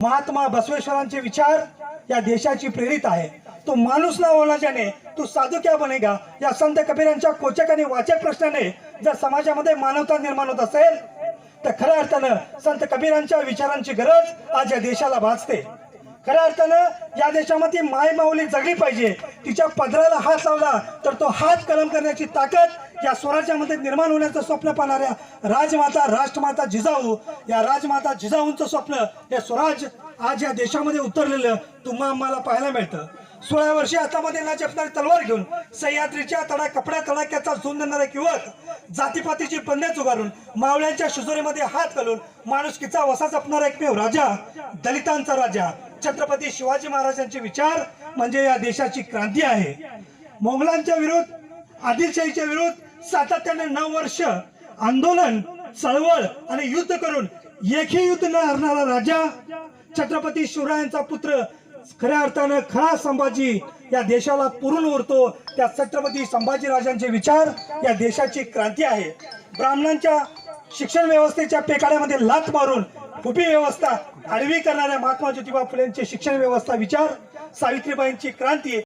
महात्मा बसवेश्वरांचे विचार या देशाची प्रेरित आहे। तो माणूस ना होना जाने तू साधू क्या बनेगा या संत कबीरांच्या कोचक आणि वाचक प्रश्नाने जर समाजामध्ये मानवता निर्माण होत असेल तर खऱ्या अर्थानं संत कबीरांच्या विचारांची गरज आज या देशाला भासते। खऱ्या अर्थानं या देशामध्ये माय माऊली जगली पाहिजे। तिच्या पदराला हात लावला तर तो हात कलम करण्याची ताकद या स्वराज्यामध्ये निर्माण होण्याचं स्वप्न पाहणाऱ्या राजमाता राष्ट्रमाता जिजाऊ या राजमाता जिजाऊंचं स्वप्न हे स्वराज आज या देशामध्ये उतरलेलं तुम्हा आम्हाला पाहायला मिळतं। 16 वर्षे हातामध्ये ना जपणारी तलवार घेऊन सह्याद्रीच्या तडा कपड्या तडाक्याचा झुंज देणारा युवक जातीपातीची बंधने चुगारून मावळ्यांच्या शिजोरीमध्ये हात घालून माणुसकीचा वसा जपणारा एकमेव राजा दलितांचा राजा छत्रपती शिवाजी महाराजांचे विचार म्हणजे या देशाची क्रांती आहे। मोगलांच्या विरुद्ध आदिलशाहीच्या विरुद्ध सातत्याने 9 वर्ष आंदोलन चळवळ आणि युद्ध करून एकही युद्ध न हरणारा राजा छत्रपती शिवरायांचा पुत्र खऱ्या अर्थानं खरा संभाजी या देशाला पुरून उरतो। त्या छत्रपती संभाजी राजांचे विचार या देशाची क्रांती आहे। ब्राह्मणांच्या शिक्षण व्यवस्थेच्या पेकाड्यामध्ये लाथ मारून उभी व्यवस्था आडवी करणाऱ्या महात्मा ज्योतिबा फुलेंचे शिक्षण व्यवस्था विचार सावित्रीबाईंची क्रांती